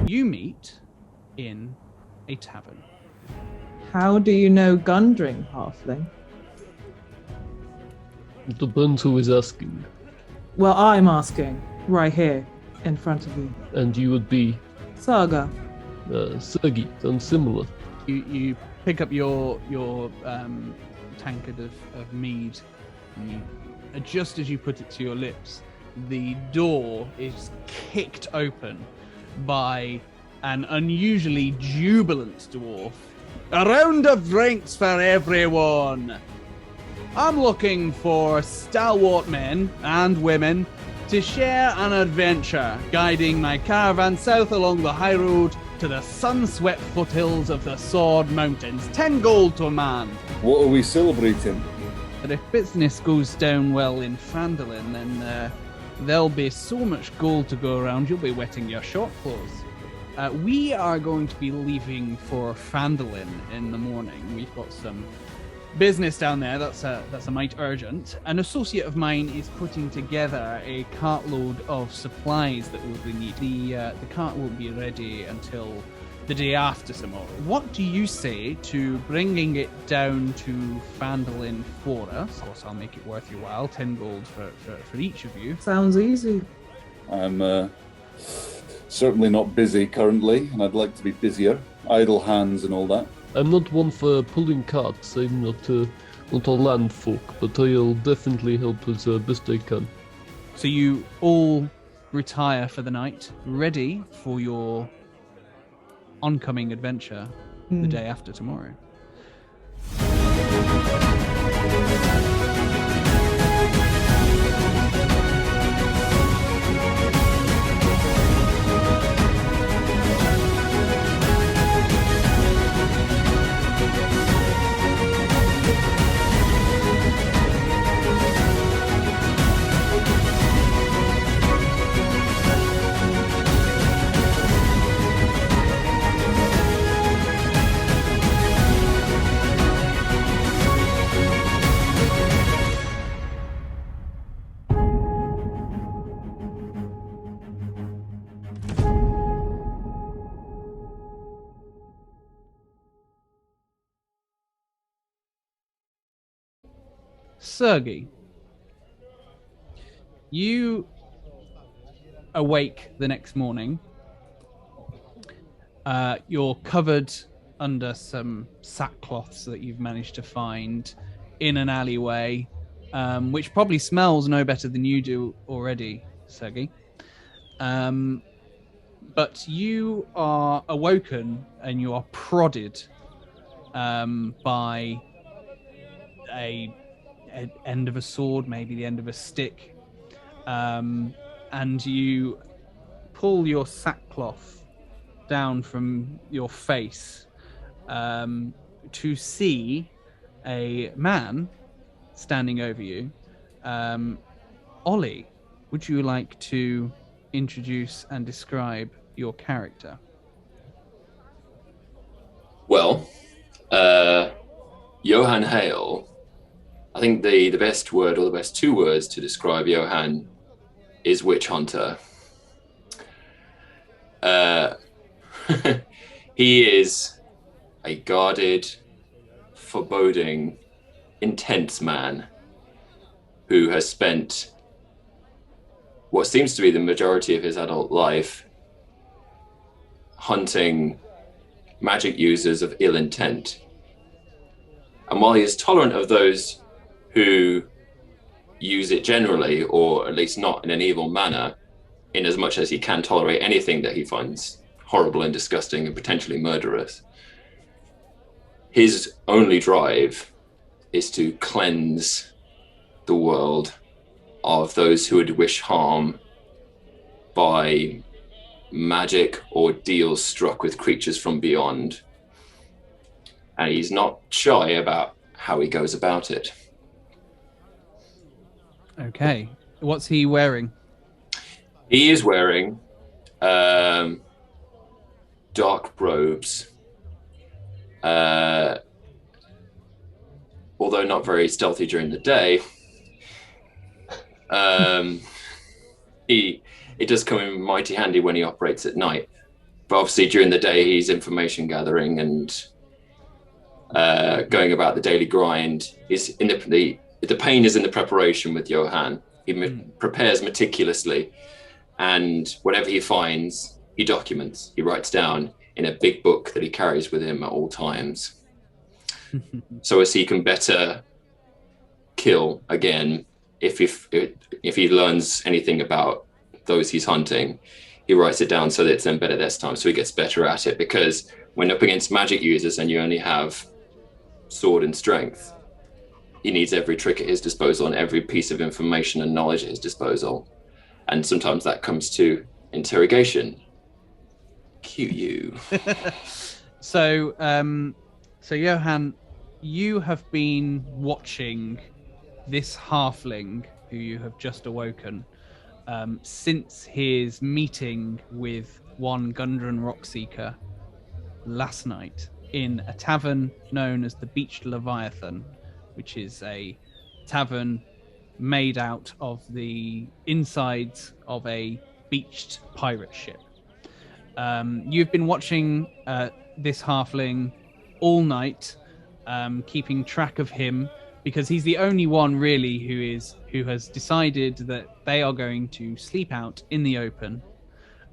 You meet in a tavern. How do you know Gundren, halfling? It depends who is asking. Well, I'm asking, right here, in front of you. And you would be Saga. Sergei, sounds similar. You pick up your tankard of mead, and just as you put it to your lips, the door is kicked open by an unusually jubilant dwarf. A round of drinks for everyone! I'm looking for stalwart men and women to share an adventure, guiding my caravan south along the high road to the sun-swept foothills of the Sword Mountains. 10 gold to a man. What are we celebrating? But if business goes down well in Phandelver, then there'll be so much gold to go around, you'll be wetting your short clothes. We are going to be leaving for Phandelver in the morning. We've got some business down there that's a mite urgent. An associate of mine is putting together a cartload of supplies that we'll need. The cart won't be ready until the day after tomorrow. What do you say to bringing it down to Phandelver for us? Of course, I'll make it worth your while. 10 gold for each of you. Sounds easy. I'm certainly not busy currently, and I'd like to be busier. Idle hands and all that. I'm not one for pulling carts. I'm not a land folk, but I'll definitely help as best I can. So you all retire for the night, ready for your oncoming adventure the day after tomorrow. Sergei, you awake the next morning. You're covered under some sackcloths that you've managed to find in an alleyway, which probably smells no better than you do already, Sergei. But you are awoken and you are prodded by a end of a sword, maybe the end of a stick, and you pull your sackcloth down from your face to see a man standing over you. Ollie, would you like to introduce and describe your character? Well, Johann Hale, I think the best word, or the best two words to describe Johann is witch hunter. He is a guarded, foreboding, intense man who has spent what seems to be the majority of his adult life hunting magic users of ill intent. And while he is tolerant of those who use it generally, or at least not in an evil manner, in as much as he can tolerate anything that he finds horrible and disgusting and potentially murderous, his only drive is to cleanse the world of those who would wish harm by magic or deals struck with creatures from beyond. And he's not shy about how he goes about it. Okay. What's he wearing? He is wearing dark robes. Although not very stealthy during the day, it does come in mighty handy when he operates at night. But obviously during the day he's information gathering and going about the daily grind. Is in the pain is in the preparation with Johan. He prepares meticulously, and whatever he finds, he documents. He writes down in a big book that he carries with him at all times, so as he can better kill again. If he learns anything about those he's hunting, he writes it down so that it's then better this time, so he gets better at it. Because when up against magic users and you only have sword and strength, he needs every trick at his disposal and every piece of information and knowledge at his disposal. And sometimes that comes to interrogation. Cue you. So Johan, you have been watching this halfling who you have just awoken since his meeting with one Gundren Rockseeker last night in a tavern known as the Beached Leviathan, which is a tavern made out of the insides of a beached pirate ship. You've been watching this halfling all night, keeping track of him, because he's the only one really who has decided that they are going to sleep out in the open,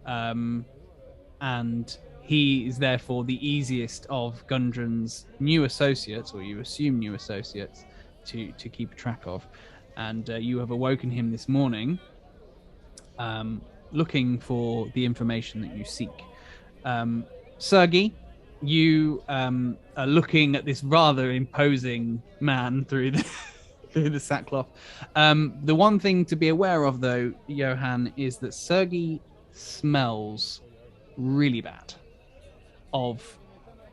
and he is therefore the easiest of Gundren's new associates, or you assume new associates, to keep track of. And you have awoken him this morning, looking for the information that you seek. Sergei, you are looking at this rather imposing man through the sackcloth. The one thing to be aware of, though, Johan, is that Sergei smells really bad, of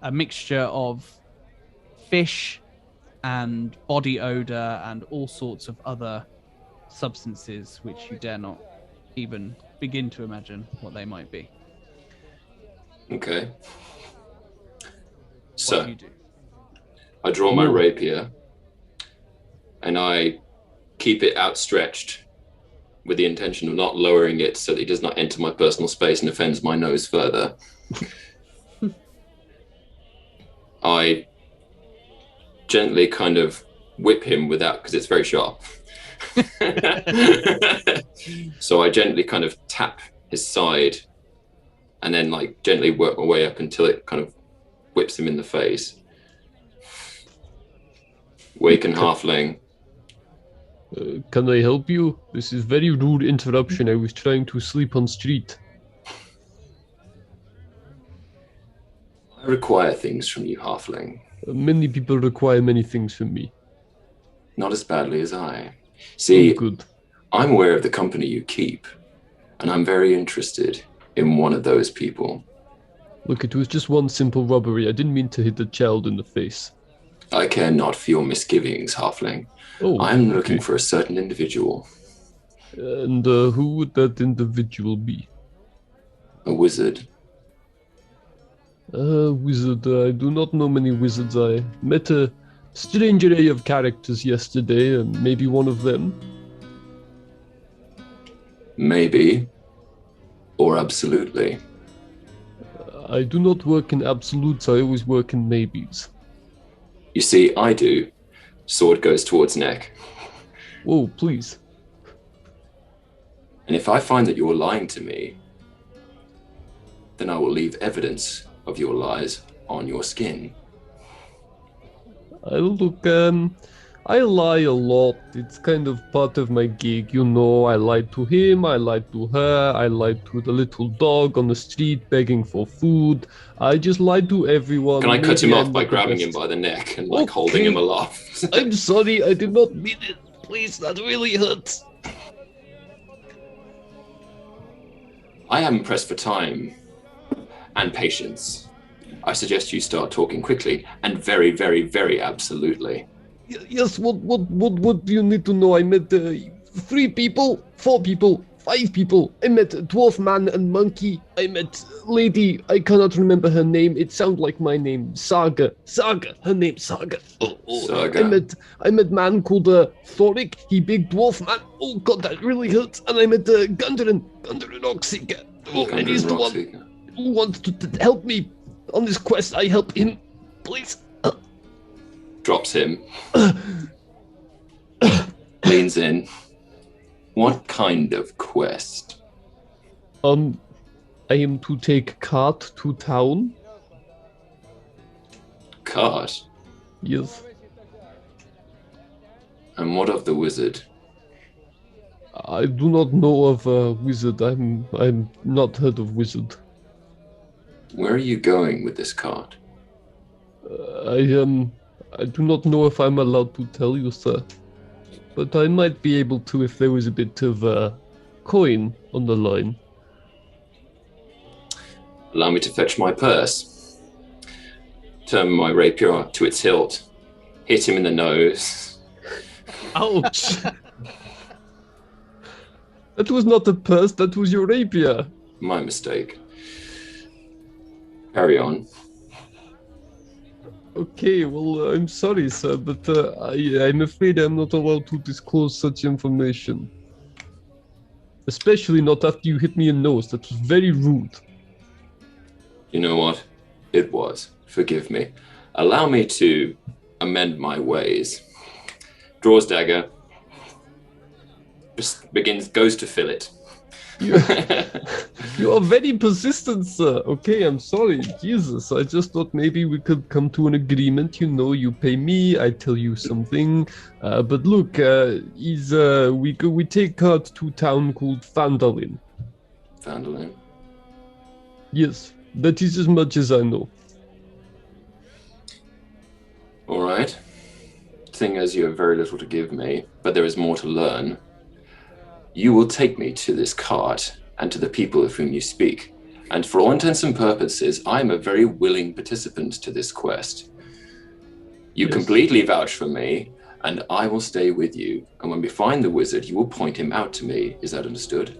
a mixture of fish and body odor and all sorts of other substances which you dare not even begin to imagine what they might be. Okay. What So do you do? I draw my rapier and I keep it outstretched with the intention of not lowering it so that it does not enter my personal space and offends my nose further. I gently kind of whip him without, because it's very sharp. So I gently kind of tap his side and then like gently work my way up until it kind of whips him in the face. Waken halfling. Can I help you? This is very rude interruption. I was trying to sleep on street. I require things from you, halfling. Many people require many things from me. Not as badly as I. See, good. I'm aware of the company you keep, and I'm very interested in one of those people. Look, it was just one simple robbery. I didn't mean to hit a child in the face. I care not for your misgivings, halfling. Oh, I'm looking for a certain individual. And who would that individual be? A wizard. Wizard. I do not know many wizards. I met a strange array of characters yesterday, and maybe one of them. Maybe. Or absolutely. I do not work in absolutes. I always work in maybes. You see, I do. Sword goes towards neck. Whoa, please. And if I find that you're lying to me, then I will leave evidence of your lies on your skin. Look, I lie a lot. It's kind of part of my gig, you know. I lied to him, I lied to her, I lied to the little dog on the street begging for food. I just lied to everyone. Can I cut him Maybe off I'm by not the grabbing best. him by the neck and like holding him aloft? I'm sorry, I did not mean it. Please, that really hurts. I am pressed for time and patience. I suggest you start talking quickly and very, very, very absolutely. Yes, what do you need to know? I met 3 people, 4 people, 5 people. I met a dwarf man and monkey. I met a lady, I cannot remember her name. It sounds like my name, Saga. Saga, her name's Saga. Saga. I met man called Thoric, he big dwarf man. Oh god, that really hurts. And I met Gundren Rockseeker. Oh, and he's the one. who wants to help me on this quest? I help him, please. Drops him. Leans in. What kind of quest? I am to take cart to town. Cart? Yes. And what of the wizard? I do not know of a wizard. I'm not heard of wizard. Where are you going with this cart? I do not know if I'm allowed to tell you, sir. But I might be able to if there was a bit of coin on the line. Allow me to fetch my purse. Turn my rapier to its hilt. Hit him in the nose. Ouch! That was not a purse, that was your rapier. My mistake. Carry on. Okay, well, I'm sorry, sir, but I'm afraid I'm not allowed to disclose such information. Especially not after you hit me in the nose. That was very rude. You know what? It was. Forgive me. Allow me to amend my ways. Draws dagger. Goes to fill it. You are very persistent, sir. Okay, I'm sorry. Jesus, I just thought maybe we could come to an agreement. You know, you pay me, I tell you something. But look, we take cart to town called Phandelver. Phandelver. Yes, that is as much as I know. All right. Seeing as you have very little to give me, but there is more to learn, you will take me to this cart and to the people of whom you speak. And for all intents and purposes, I am a very willing participant to this quest. You completely vouch for me, and I will stay with you. And when we find the wizard, you will point him out to me. Is that understood?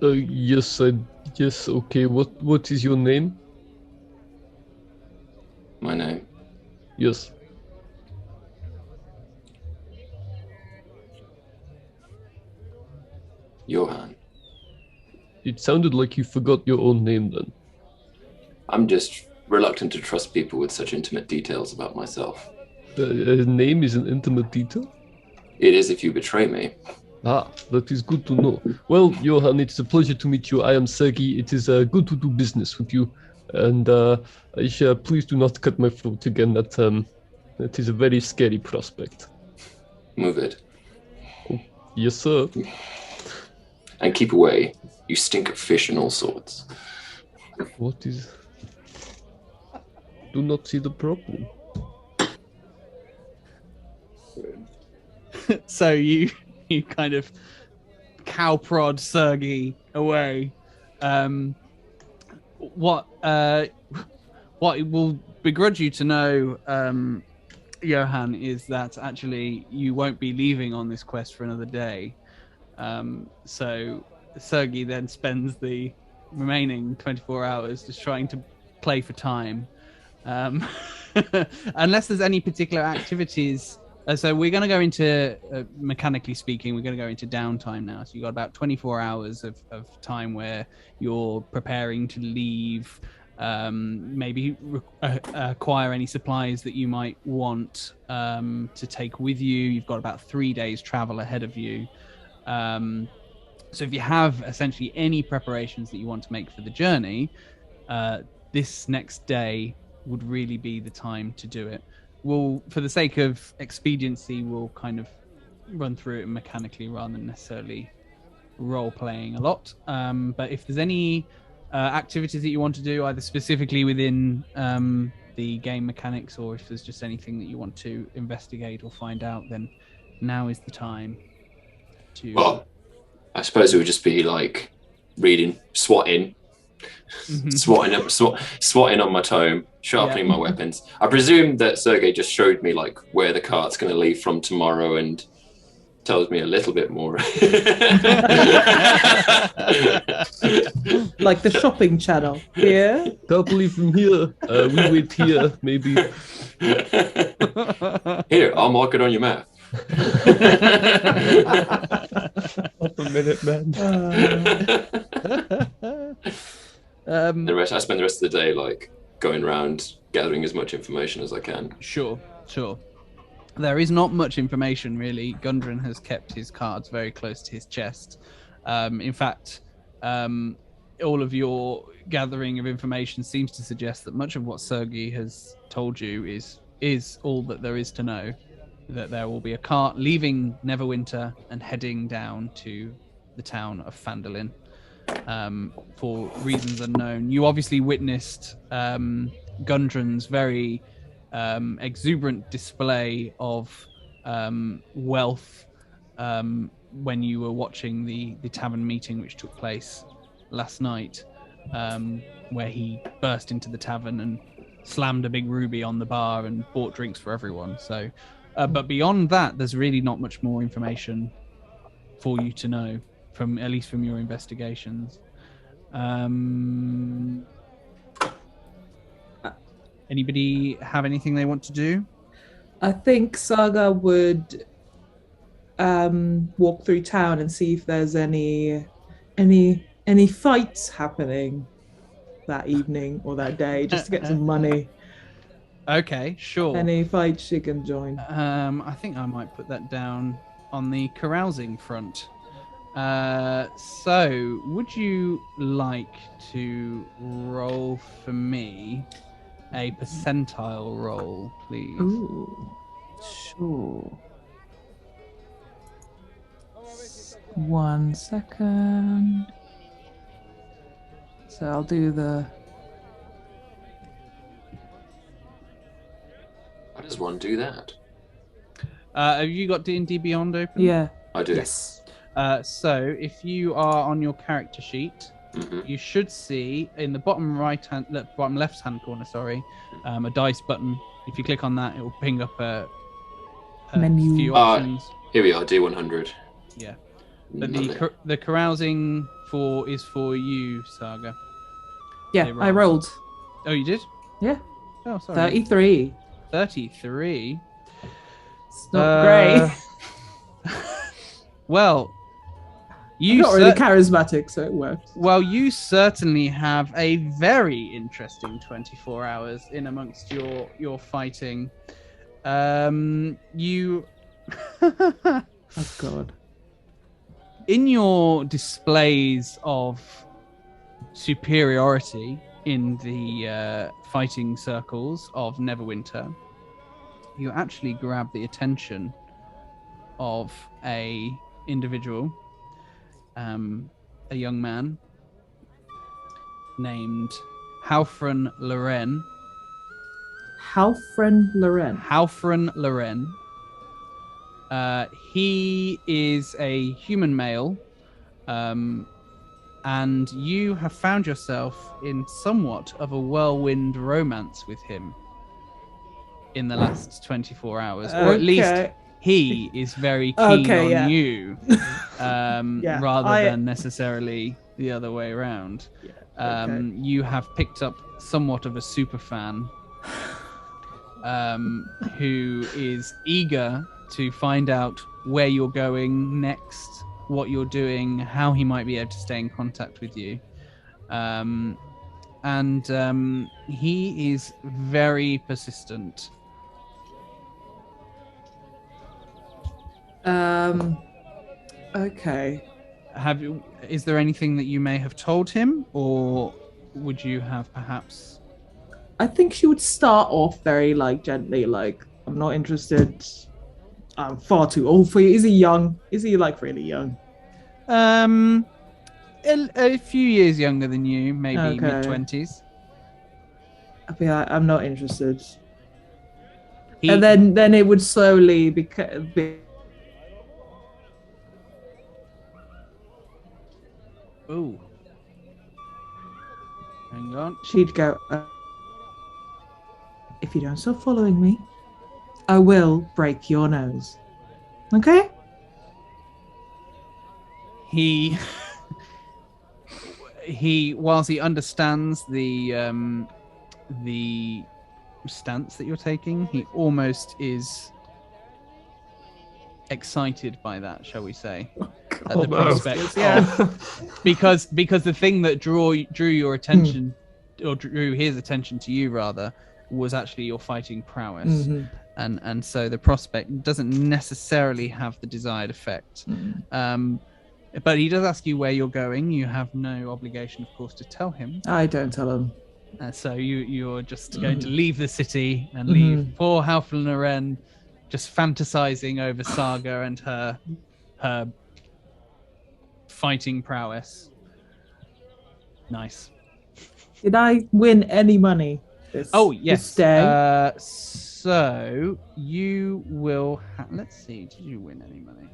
Yes, okay. What is your name? My name? Yes. Johann. It sounded like you forgot your own name then. I'm just reluctant to trust people with such intimate details about myself. A name is an intimate detail? It is if you betray me. Ah, that is good to know. Well, Johann, it's a pleasure to meet you. I am Sergei. It is good to do business with you. And please do not cut my throat again. That is a very scary prospect. Move it. Oh, yes, sir. And keep away. You stink of fish and all sorts. What is... Do not see the problem. So you kind of cow prod Sergei away. What it will begrudge you to know, Johann, is that actually you won't be leaving on this quest for another day. So Sergei then spends the remaining 24 hours just trying to play for time. Unless there's any particular activities. So we're going to go into, mechanically speaking, we're going to go into downtime now. So you've got about 24 hours of time where you're preparing to leave, maybe acquire any supplies that you might want to take with you. You've got about 3 days travel ahead of you. So if you have essentially any preparations that you want to make for the journey, this next day would really be the time to do it. We'll, for the sake of expediency, we'll kind of run through it mechanically rather than necessarily role-playing a lot. But if there's any activities that you want to do, either specifically within the game mechanics, or if there's just anything that you want to investigate or find out, then now is the time to... Well, I suppose it would just be like reading, swatting on my tome, sharpening my weapons. I presume that Sergei just showed me like where the cart's going to leave from tomorrow and tells me a little bit more. Like the shopping channel. Here. Can't leave from here. We wait here, maybe. Here, I'll mark it on your map. Up a minute, man. I spend the rest of the day like going around gathering as much information as I can. Sure. There is not much information, really. Gundren has kept his cards very close to his chest. In fact, all of your gathering of information seems to suggest that much of what Sergei has told you is all that there is to know. That there will be a cart leaving Neverwinter and heading down to the town of Phandelver. For reasons unknown. You obviously witnessed Gundren's very exuberant display of wealth when you were watching the tavern meeting which took place last night, where he burst into the tavern and slammed a big ruby on the bar and bought drinks for everyone. So, but beyond that, there's really not much more information for you to know, at least from your investigations. Anybody have anything they want to do? I think Saga would walk through town and see if there's any fights happening that evening or that day, just to get some money. Okay, sure. Any fights she can join. I think I might put that down on the carousing front. So, would you like to roll for me a percentile roll, please? Ooh, sure. 1 second. So I'll do the... How does one do that? Have you got D&D Beyond open? Yeah. I do. Yes. So, if you are on your character sheet, you should see in the bottom bottom left-hand corner, a dice button. If you click on that, it will ping up a Menu. few options. Here we are, D100. Yeah. But the carousing is for you, Saga. Yeah, I rolled. Oh, you did? Yeah. Oh, sorry. 33. 33. It's not great. Well, I'm not really charismatic, so it worked. Well, you certainly have a very interesting 24 hours in amongst your fighting. You... Oh, God. In your displays of superiority in the fighting circles of Neverwinter, you actually grab the attention of a individual, a young man named Halfran Loren. Halfran Loren. Halfran Loren. He is a human male, and you have found yourself in somewhat of a whirlwind romance with him in the last 24 hours, or at least he is very keen on you, rather than necessarily the other way around. You have picked up somewhat of a super fan who is eager to find out where you're going next, what you're doing, how he might be able to stay in contact with you. And he is very persistent. Okay. Is there anything that you may have told him, or would you have perhaps... I think she would start off very gently, I'm not interested. I'm far too old for you. Is he young? Is he really young? A few years younger than you, maybe mid-20s. I'd be like, I'm not interested. And then it would slowly be... Ooh. Hang on. She'd go, if you don't stop following me, I will break your nose. Okay? He, whilst he understands the stance that you're taking, he almost is excited by that, shall we say? Oh, Oh, the no. prospect. Yeah. Because the thing that drew your attention, or drew his attention to you rather, was actually your fighting prowess. Mhm. And so the prospect doesn't necessarily have the desired effect. But he does ask you where you're going. You have no obligation, of course, to tell him. I don't tell him. So you're just going to leave the city and leave poor Halflinaren just fantasizing over Saga and her fighting prowess. Nice. Did I win any money this Yes. this day? So you will. Let's see. Did you win any money?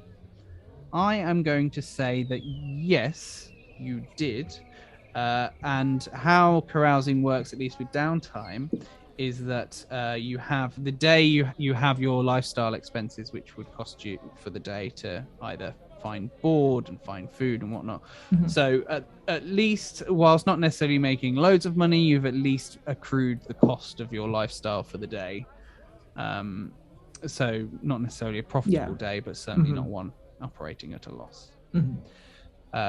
I am going to say that yes, you did. And how carousing works, at least with downtime, is that you have the day you have your lifestyle expenses, which would cost you for the day to either find board and find food and whatnot. So at least, whilst not necessarily making loads of money, you've at least accrued the cost of your lifestyle for the day. So not necessarily a profitable day, but certainly not one operating at a loss.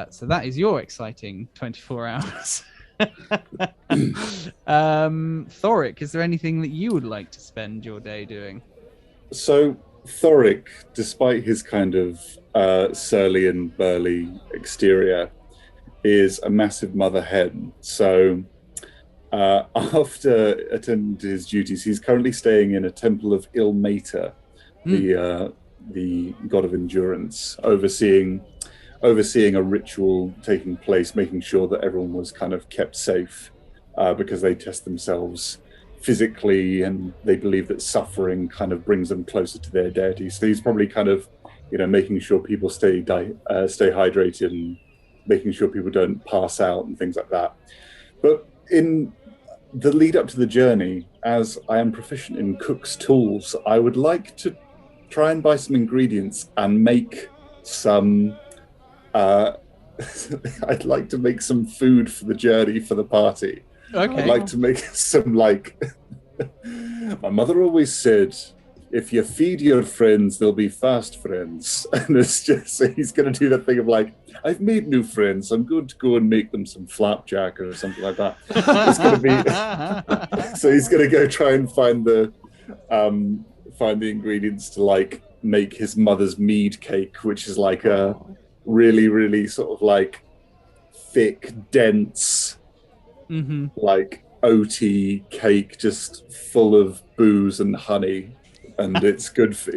So that is your exciting 24 hours. Thoric, is there anything that you would like to spend your day doing? So Thoric, despite his kind of surly and burly exterior, is a massive mother hen. So after attending to his duties, he's currently staying in a temple of Ilmater, the god of endurance, overseeing a ritual taking place, making sure that everyone was kind of kept safe, because they test themselves physically and they believe that suffering kind of brings them closer to their deity. So he's probably kind of, making sure people stay hydrated and making sure people don't pass out and things like that. But in the lead up to the journey, as I am proficient in cook's tools, I would like to try and buy some ingredients and make some I'd like to make some food for the journey for the party. Okay. I'd like to make some, like, my mother always said, if you feed your friends, they'll be fast friends. And it's just, he's going to do that thing of like, I've made new friends, I'm going to go and make them some flapjack or something like that. It's going to be, so he's going to go try and find the ingredients to, like, make his mother's mead cake, which is like a really, really sort of like thick, dense, like oaty cake, just full of booze and honey, and it's good for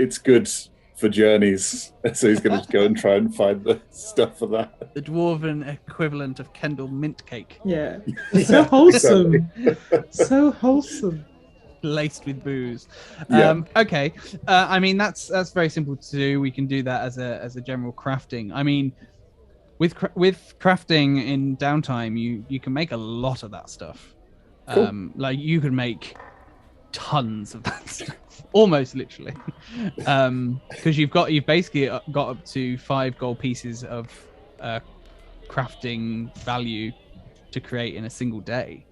journeys. So he's going to go and try and find the stuff for that. The dwarven equivalent of Kendall mint cake. Yeah. So wholesome. So wholesome. Laced with booze. Yeah. Okay. I mean, that's very simple to do. We can do that as a general crafting. I mean, with crafting in downtime, you can make a lot of that stuff. Cool. Like you can make tons of that stuff, almost literally, because you've basically got up to 5 gold pieces of crafting value to create in a single day.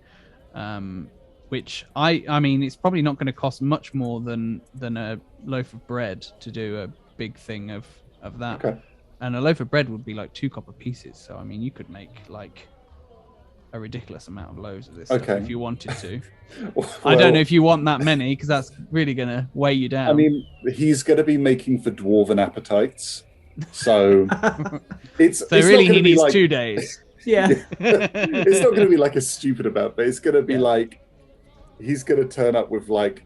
Which I mean, it's probably not going to cost much more than a loaf of bread to do a big thing of that. Okay. And a loaf of bread would be like 2 copper pieces. So I mean, you could make like a ridiculous amount of loaves of this stuff if you wanted to. Well, I don't know if you want that many, because that's really going to weigh you down. I mean, he's going to be making for dwarven appetites, so it's really not he needs like, 2 days. Yeah. It's not going to be like a stupid amount, but it's going to be like he's going to turn up with like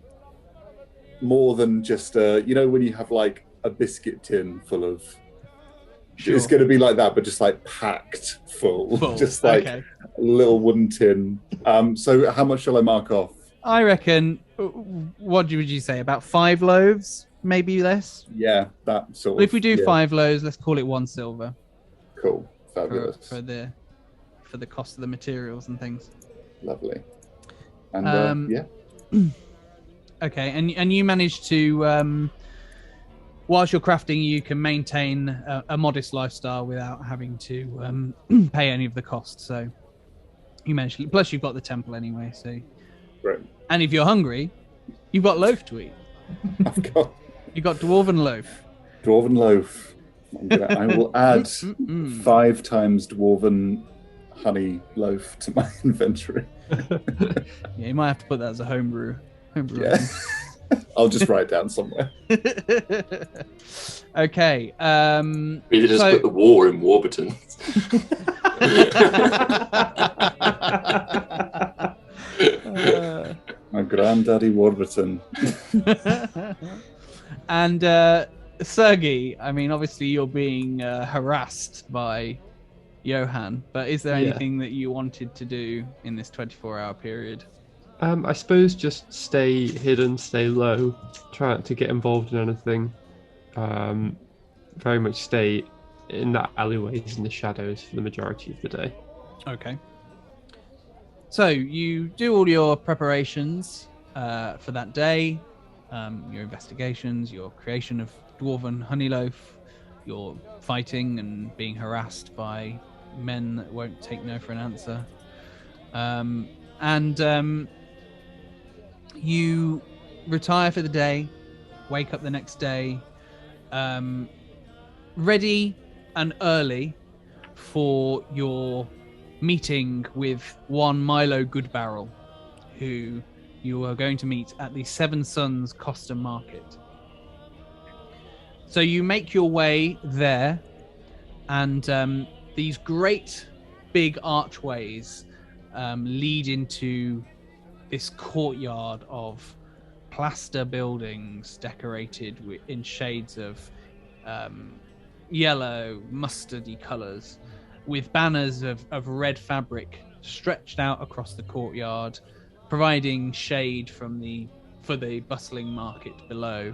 more than just when you have like a biscuit tin full of. Sure. It's going to be like that, but just like packed full. Just like a little wooden tin. So how much shall I mark off? I reckon, what would you say, about 5 loaves, maybe less? Yeah, that sort of. If we do 5 loaves, let's call it 1 silver. Cool, fabulous. For the cost of the materials and things. Lovely. And Okay, and you managed to, whilst you're crafting, you can maintain a modest lifestyle without having to pay any of the costs. So you managed. Plus, you've got the temple anyway. So, right. And if you're hungry, you've got loaf to eat. You've got dwarven loaf. Dwarven loaf, I will add 5 times dwarven honey loaf to my inventory. Yeah, you might have to put that as a homebrew. Yeah. I'll just write it down somewhere. Okay. Really just put the war in Warburton. My granddaddy Warburton. And Sergei, I mean, obviously you're being harassed by Johan, but is there anything that you wanted to do in this 24-hour period? I suppose just stay hidden, stay low, try not to get involved in anything. Very much stay in the alleyways in the shadows for the majority of the day. Okay. So you do all your preparations for that day, your investigations, your creation of dwarven honeyloaf, your fighting and being harassed by men that won't take no for an answer. And you retire for the day, wake up the next day, ready and early for your meeting with one Milo Goodbarrel, who you are going to meet at the Seven Suns Costa Market. So you make your way there, and these great big archways lead into this courtyard of plaster buildings decorated in shades of yellow, mustardy colours, with banners of red fabric stretched out across the courtyard, providing shade for the bustling market below,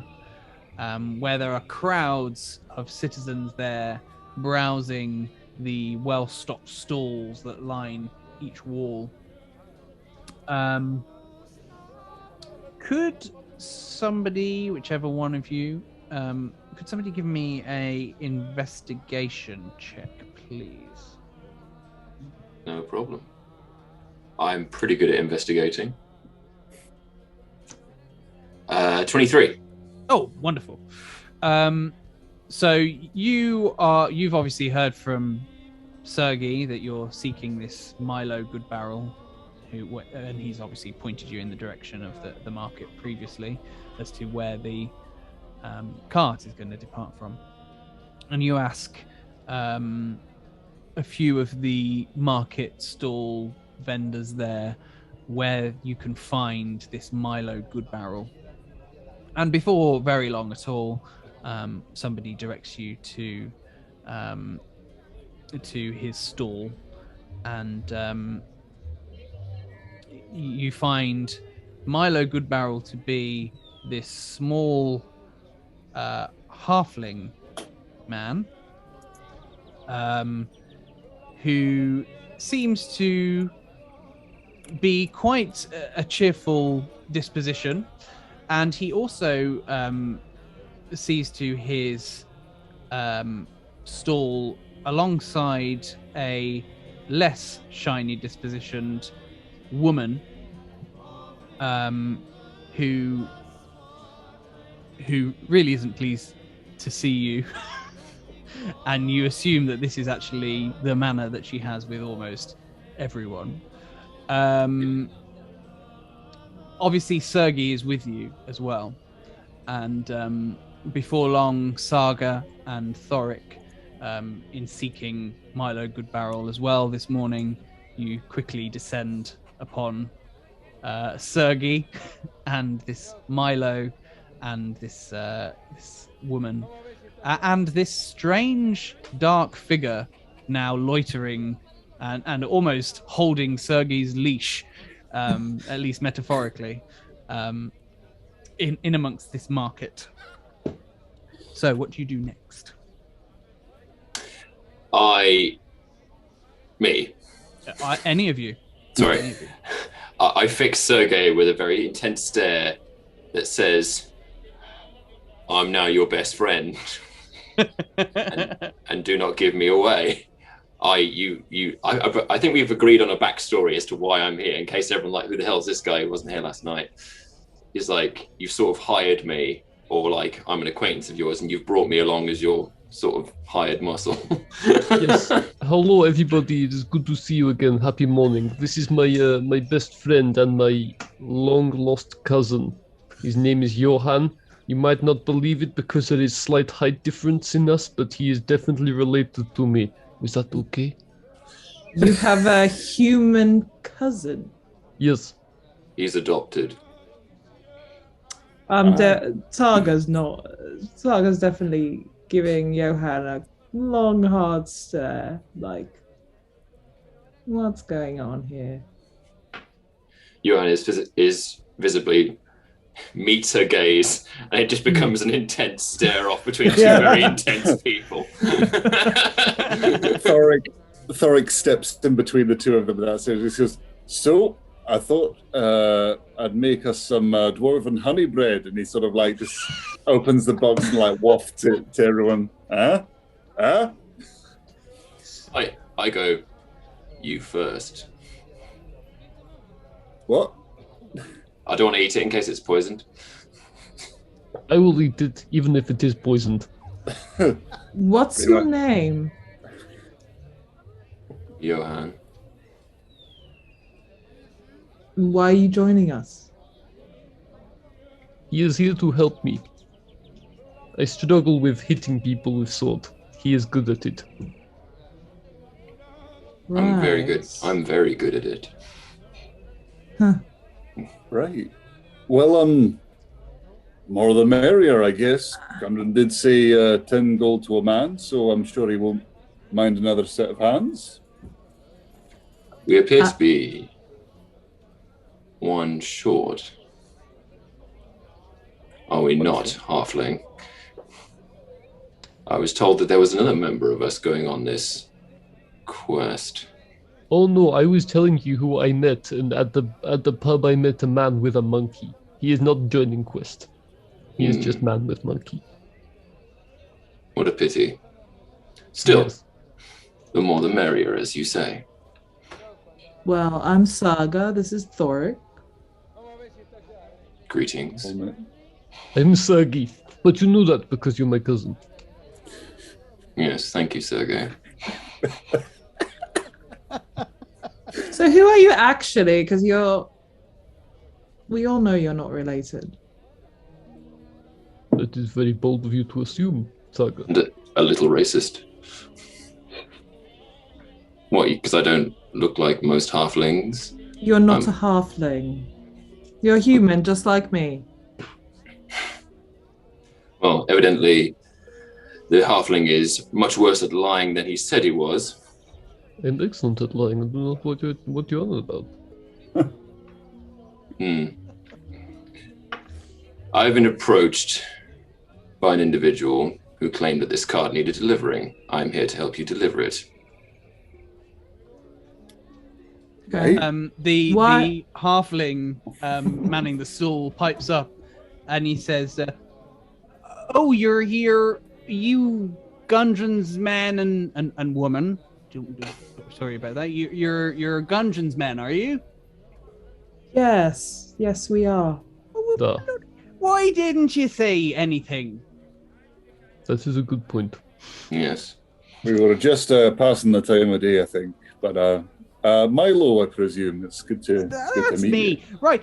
where there are crowds of citizens there browsing the well-stocked stalls that line each wall. Could somebody, whichever one of you, could somebody give me a investigation check, please? No problem. I'm pretty good at investigating. 23. Oh, wonderful. So you've obviously heard from Sergei that you're seeking this Milo Goodbarrel, and he's obviously pointed you in the direction of the market previously as to where the cart is going to depart from. And you ask a few of the market stall vendors there where you can find this Milo Goodbarrel. And before very long at all, somebody directs you to his stall, and you find Milo Goodbarrel to be this small halfling man who seems to be quite a cheerful disposition, and he also sees to his stall alongside a less shiny dispositioned woman who really isn't pleased to see you. And you assume that this is actually the manner that she has with almost everyone. Obviously Sergei is with you as well, and before long Saga and Thoric, in seeking Milo Goodbarrel as well this morning, you quickly descend upon Sergei and this Milo and this woman and this strange dark figure now loitering and almost holding Sergei's leash, at least metaphorically, in amongst this market. So what do you do next? Any of you. Sorry. Any of you. I fix Sergei with a very intense stare that says, "I'm now your best friend, and do not give me away." I think we've agreed on a backstory as to why I'm here, in case everyone like, who the hell is this guy who wasn't here last night? He's like, you've sort of hired me, or like I'm an acquaintance of yours, and you've brought me along as your sort of hired muscle. Yes. Hello, everybody. It is good to see you again. Happy morning. This is my best friend and my long lost cousin. His name is Johan. You might not believe it because there is slight height difference in us, but he is definitely related to me. Is that okay? You have a human cousin. Yes. He's adopted. Targa's definitely giving Johan a long, hard stare. Like, what's going on here? Johan is visibly meets her gaze, and it just becomes an intense stare off between two very intense people. Thoric steps in between the two of them. He says, "So I thought I'd make us some dwarven honey bread," and he sort of like just opens the box and like wafts it to everyone. Huh? I go, you first. What? I don't want to eat it in case it's poisoned. I will eat it, even if it is poisoned. What's your name? Johan. Why are you joining us? He is here to help me. I struggle with hitting people with sword. He is good at it. I'm very good. I'm very good at it. Huh. Right. Well, more the merrier, I guess. Gundren did say 10 gold to a man, so I'm sure he won't mind another set of hands. We appear to be one short. Are we not, halfling? I was told that there was another member of us going on this quest. Oh no, I was telling you who I met, and at the pub I met a man with a monkey. He is not joining quest. He is just man with monkey. What a pity. Still, Yes. the more the merrier, as you say. Well, I'm Saga. This is Thoric. Greetings. I'm Sergei, but you knew that because you're my cousin. Yes, thank you, Sergei. So who are you actually? Because we all know you're not related. That is very bold of you to assume, Saga. And a little racist. What, because I don't look like most halflings? You're not a halfling. You're human, just like me. Well, evidently, the halfling is much worse at lying than he said he was. I'm excellent at lying. I don't know what you're on about. I've been approached by an individual who claimed that this card needed delivering. I'm here to help you deliver it. Okay. The halfling manning the stool pipes up, and he says, "Oh, you're here, you Gundren's man and woman. Sorry about that. You're Gundren's men, are you?" Yes, we are. Duh. Why didn't you say anything? That is a good point. Yes. We were just passing the time of day, I think. But Milo, I presume. It's good to meet me. you. Right.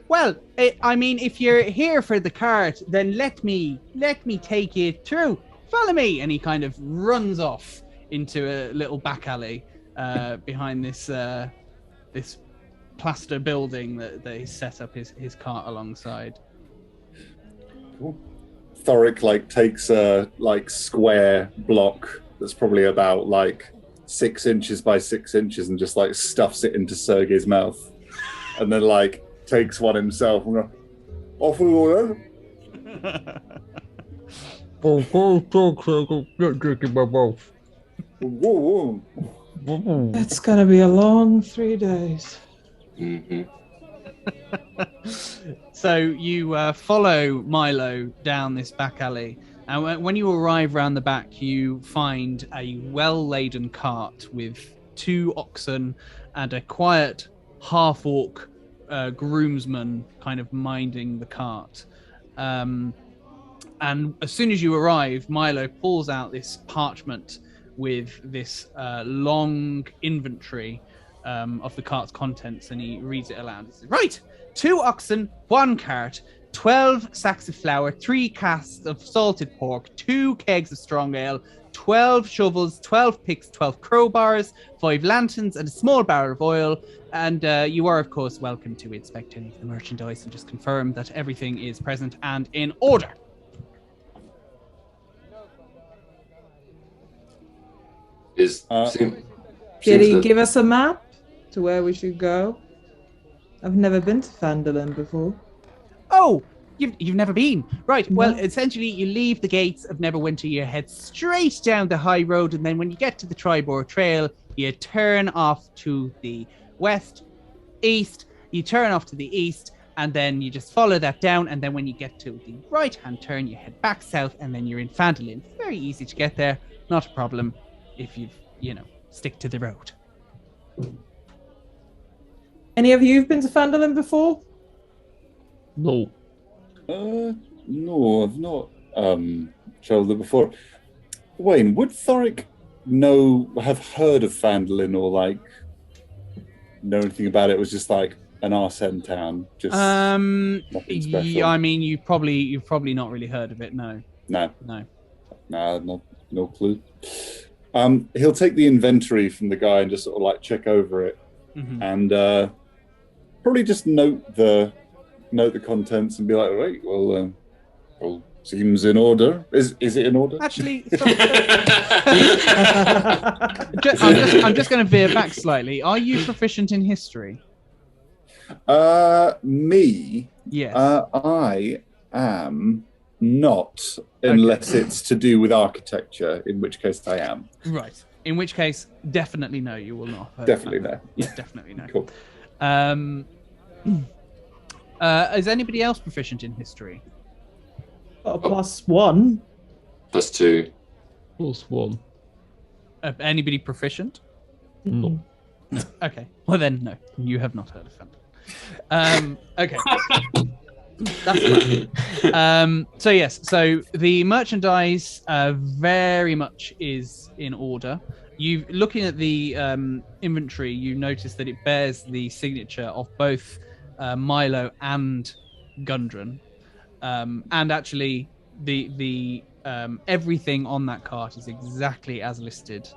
Well, I mean, if you're here for the cart, then let me take you through. Follow me. And he kind of runs off into a little back alley behind this plaster building that he set up his cart alongside. Cool. Thoric takes a square block that's probably about 6 inches by 6 inches and just stuffs it into Sergei's mouth, and then takes one himself and goes, off we go then. It's gonna be a long 3 days. Mm-hmm. So you follow Milo down this back alley, and when you arrive round the back, you find a well-laden cart with 2 oxen and a quiet half-orc groomsman kind of minding the cart. And as soon as you arrive, Milo pulls out this parchment with this long inventory of the cart's contents, and he reads it aloud. He says, right, 2 oxen, 1 cart, 12 sacks of flour, 3 casks of salted pork, 2 kegs of strong ale, 12 shovels, 12 picks, 12 crowbars, 5 lanterns, and a small barrel of oil. And you are, of course, welcome to inspect any of the merchandise and just confirm that everything is present and in order. Did he give us a map to where we should go? I've never been to Phandelver before. Oh, you've never been. Right, well, No. essentially, you leave the gates of Neverwinter, you head straight down the high road, and then when you get to the Tribor Trail, you turn off to the west, east, you turn off to the east, and then you just follow that down, and then when you get to the right-hand turn, you head back south, and then you're in Phandelver. Very easy to get there, not a problem if stick to the road. Any of you have been to Phandelver before? No. No, I've not traveled there before. Wayne, would Thoric have heard of Phandelver or know anything about it? It was just like an Arsene town, just nothing special. Yeah, I mean, you've probably not really heard of it. No. No clue. He'll take the inventory from the guy and just sort of check over it, and probably just note the contents and be like, right, well, seems in order. Is it in order? Actually, I'm just going to veer back slightly. Are you proficient in history? Me? Yes. I am not, unless it's to do with architecture, in which case I am. Right. In which case, definitely no, you will not. Definitely no. Yeah, definitely no. Cool. Is anybody else proficient in history? +1. +2. +1. Anybody proficient? No. Okay. Well then, no. You have not heard of them. Okay. That's fine. So yes, so the merchandise very much is in order. You looking at the inventory, you notice that it bears the signature of both Milo and Gundren, and actually the everything on that cart is exactly as listed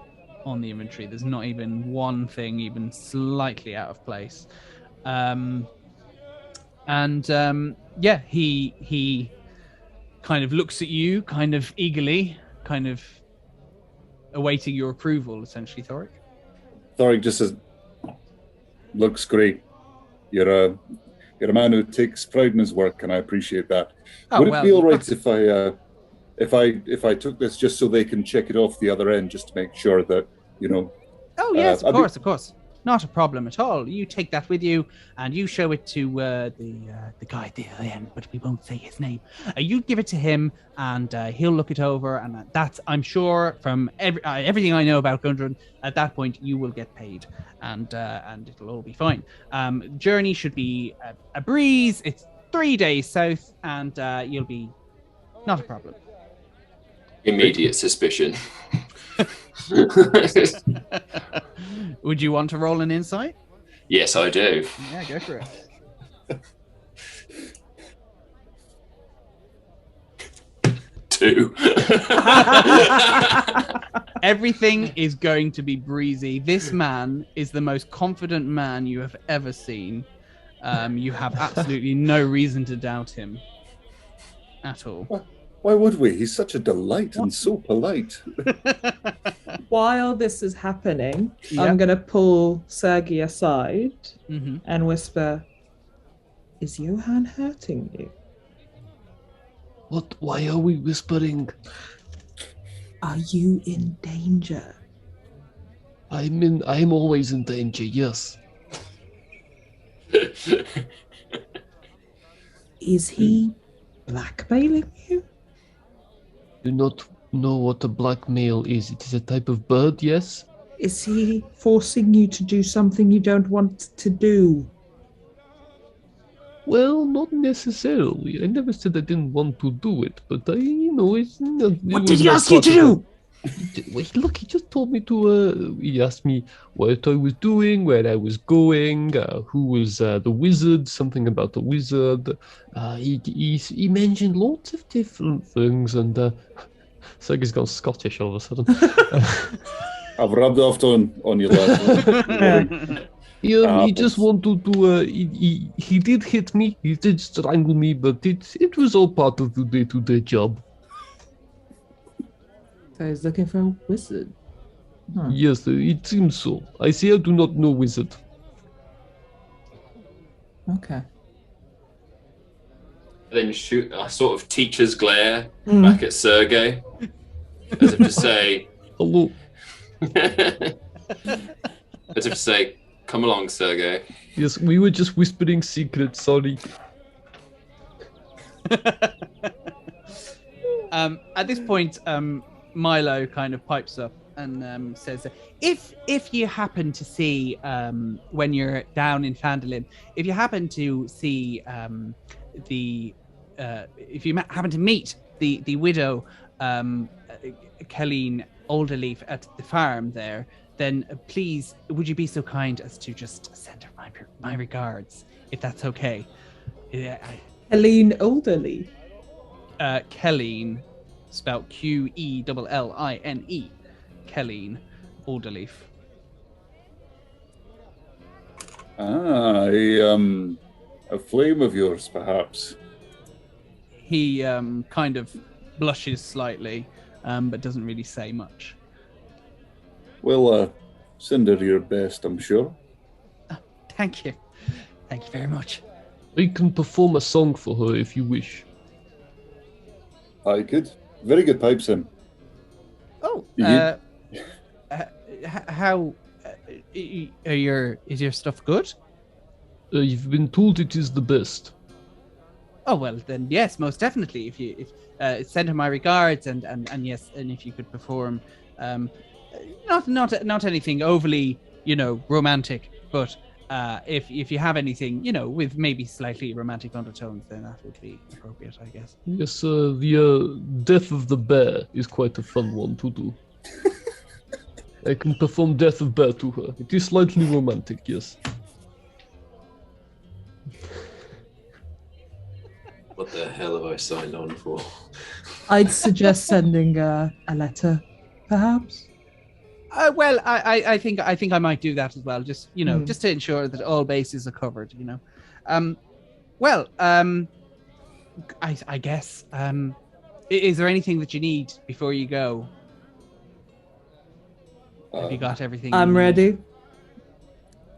on the inventory. There's not even one thing even slightly out of place. Yeah, he kind of looks at you, kind of eagerly, kind of awaiting your approval, essentially, Thoric. Thoric just says, "Looks great. You're a man who takes pride in his work, and I appreciate that. Would it be all right if I took this just so they can check it off the other end, just to make sure that Oh yes, of course. Not a problem at all. You take that with you, and you show it to the guy at the other end, but we won't say his name. You give it to him, and he'll look it over, and that's, I'm sure, from everything I know about Gundren, at that point you will get paid, and it'll all be fine. Journey should be a breeze. It's 3 days south, and you'll be not a problem. Immediate suspicion. Would you want to roll an insight? Yes, I do. Yeah, go for it. 2. Everything is going to be breezy. This man is the most confident man you have ever seen. You have absolutely no reason to doubt him at all. Why would we? He's such a delight and so polite. While this is happening, Yeah. I'm going to pull Sergei aside Mm-hmm. and whisper, "Is Johan hurting you? What? Why are we whispering? Are you in danger?" I'm always in danger, yes. Is he blackmailing you? Do not know what a blackmail is. It is a type of bird, yes? Is he forcing you to do something you don't want to do? Well, not necessarily. I never said I didn't want to do it, but it's not. What did he ask you to do? Wait, look, he just told me to. He asked me what I was doing, where I was going, who was the wizard, something about the wizard. He mentioned lots of different things, and Sergei's gone Scottish all of a sudden. I've rubbed off on you last. He just wanted to. He did hit me. He did strangle me, but it was all part of the day-to-day job. So he's looking for a wizard. Huh. Yes, it seems so. I say I do not know wizard. Okay. Then shoot a sort of teacher's glare back at Sergei, as if to say, Hello. as if to say, come along, Sergei. Yes, we were just whispering secrets. Sorry. At this point, Milo kind of pipes up and says, "If you happen to see when you're down in Phandelver, if you happen to see if you happen to meet the widow Colleen Alderleaf at the farm there, then please would you be so kind as to just send her my regards, if that's okay." Helene Alderley. Colleen, spelled Quelline, Colleen Alderleaf. A flame of yours, perhaps. He kind of blushes slightly, but doesn't really say much. Well, send her your best, I'm sure. Thank you. Thank you very much. I can perform a song for her if you wish. I could. Very good pipes, him. Oh, You- how is your stuff good? You've been told it is the best. Oh well, then yes, most definitely. If send her my regards and yes, and if you could perform, not anything overly romantic, but if you have anything with maybe slightly romantic undertones, then that would be appropriate, I guess. Yes, the Death of the Bear is quite a fun one to do. I can perform Death of Bear to her. It is slightly romantic, yes. What the hell have I signed on for? I'd suggest sending a letter, perhaps. Well, I think I might do that as well. Just just to ensure that all bases are covered. Well, I guess. Is there anything that you need before you go? Have you got everything? I'm ready.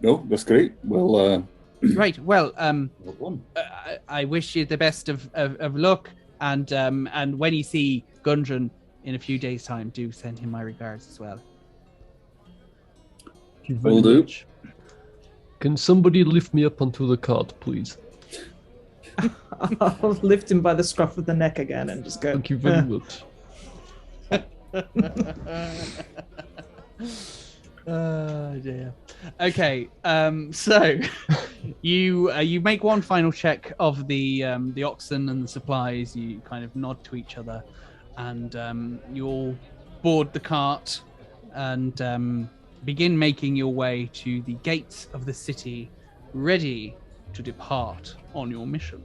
No, that's great. Well, Right. Well, well done. I wish you the best of luck, and when you see Gundren in a few days' time, do send him my regards as well. Thank you very Will do. much. Can somebody lift me up onto the cart, please? I'll lift him by the scruff of the neck again and just go. Thank you very much. Oh dear. Okay. So you make one final check of the oxen and the supplies. You kind of nod to each other, and you all board the cart and begin making your way to the gates of the city, ready to depart on your mission.